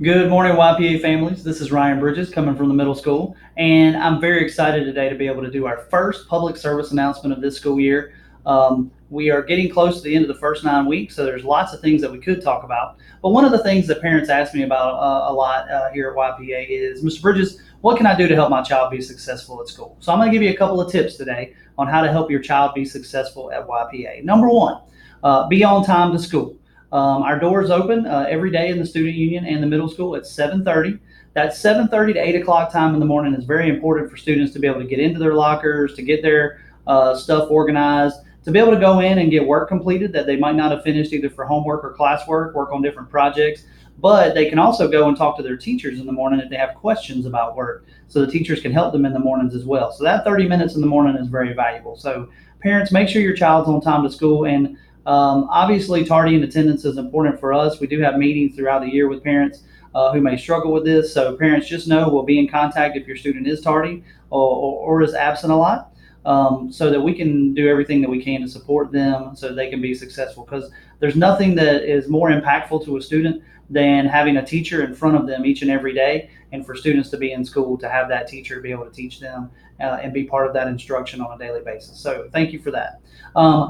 Good morning, YPA families. This is Ryan Bridges coming from the middle school, and I'm very excited today to be able to do our first public service announcement of this school year. We are getting close to the end of the first 9 weeks, so there's lots of things that we could talk about. But one of the things that parents ask me about a lot here at YPA is, Mr. Bridges, what can I do to help my child be successful at school? So I'm going to give you a couple of tips today on how to help your child be successful at YPA. Number one, be on time to school. Our doors open every day in the student union and the middle school at 7:30. That 7:30 to 8 o'clock time in the morning is very important for students to be able to get into their lockers, to get their stuff organized, to be able to go in and get work completed that they might not have finished either for homework or classwork, work on different projects. But they can also go and talk to their teachers in the morning if they have questions about work. So the teachers can help them in the mornings as well. So that 30 minutes in the morning is very valuable. So parents, make sure your child's on time to school. And obviously, tardy in attendance is important for us. We do have meetings throughout the year with parents who may struggle with this. So parents, just know we'll be in contact if your student is tardy or is absent a lot, so that we can do everything that we can to support them so they can be successful. Because there's nothing that is more impactful to a student than having a teacher in front of them each and every day, and for students to be in school to have that teacher be able to teach them and be part of that instruction on a daily basis. So thank you for that.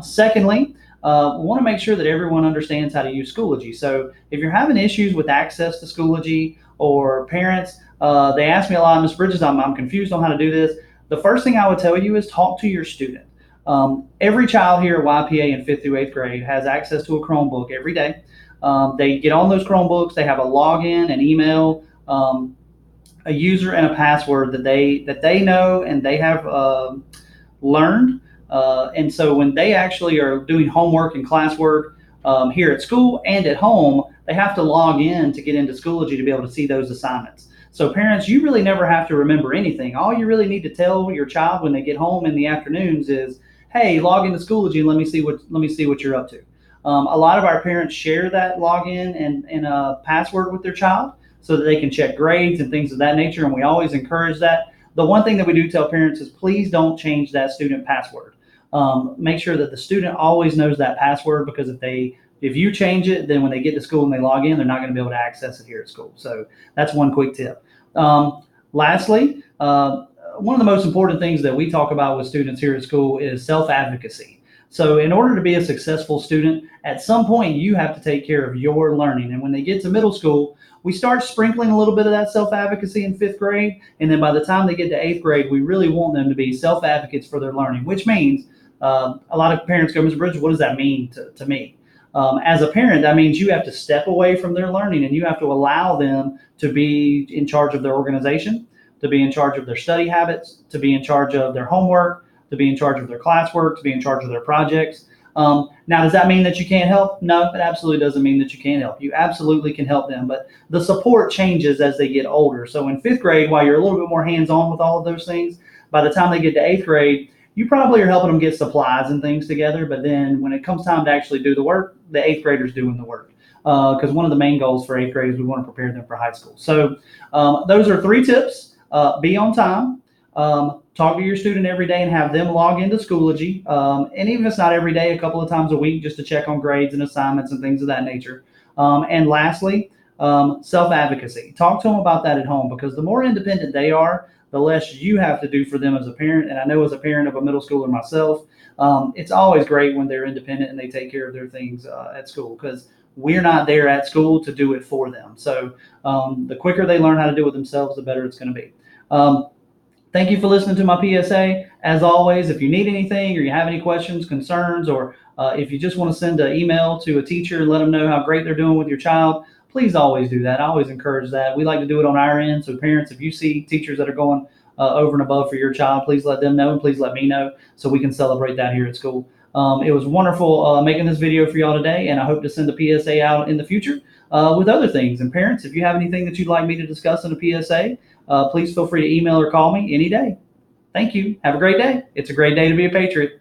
Secondly, we want to make sure that everyone understands how to use Schoology. So if you're having issues with access to Schoology, or parents, they ask me a lot, Ms. Bridges, I'm confused on how to do this. The first thing I would tell you is talk to your student. Every child here at YPA in 5th through 8th grade has access to a Chromebook every day. They get on those Chromebooks, they have a login, an email, a user, and a password that they know and they have learned. And so when they actually are doing homework and classwork here at school and at home, they have to log in to get into Schoology to be able to see those assignments. So parents, you really never have to remember anything. All you really need to tell your child when they get home in the afternoons is, "Hey, log into Schoology and let me see what you're up to." A lot of our parents share that login and a password with their child so that they can check grades and things of that nature. And we always encourage that. The one thing that we do tell parents is, please don't change that student password. Make sure that the student always knows that password, because if you change it, then when they get to school and they log in, they're not going to be able to access it here at school. So that's one quick tip. Lastly, one of the most important things that we talk about with students here at school is self-advocacy. So in order to be a successful student, at some point you have to take care of your learning. And when they get to middle school, we start sprinkling a little bit of that self-advocacy in 5th grade. And then by the time they get to 8th grade, we really want them to be self-advocates for their learning, which means a lot of parents go, "Mr. Bridges, what does that mean to me?" As a parent, that means you have to step away from their learning and you have to allow them to be in charge of their organization, to be in charge of their study habits, to be in charge of their homework, to be in charge of their classwork, to be in charge of their projects. Now, does that mean that you can't help? No, it absolutely doesn't mean that you can't help. You absolutely can help them, but the support changes as they get older. So in 5th grade, while you're a little bit more hands-on with all of those things, by the time they get to 8th grade, you probably are helping them get supplies and things together. But then when it comes time to actually do the work, the 8th graders doing the work. Because one of the main goals for 8th grade is we want to prepare them for high school. So those are 3 tips. Be on time. Talk to your student every day and have them log into Schoology. And even if it's not every day, a couple of times a week, just to check on grades and assignments and things of that nature. And lastly, self-advocacy. Talk to them about that at home, because the more independent they are, the less you have to do for them as a parent. And I know, as a parent of a middle schooler myself, it's always great when they're independent and they take care of their things at school, because we're not there at school to do it for them. So the quicker they learn how to do it themselves, the better it's going to be. Thank you for listening to my PSA. As always, if you need anything or you have any questions, concerns, or if you just want to send an email to a teacher and let them know how great they're doing with your child, please always do that. I always encourage that. We like to do it on our end. So parents, if you see teachers that are going over and above for your child, please let them know, and please let me know so we can celebrate that here at school. It was wonderful making this video for y'all today, and I hope to send a PSA out in the future with other things. And parents, if you have anything that you'd like me to discuss in a PSA, please feel free to email or call me any day. Thank you. Have a great day. It's a great day to be a Patriot.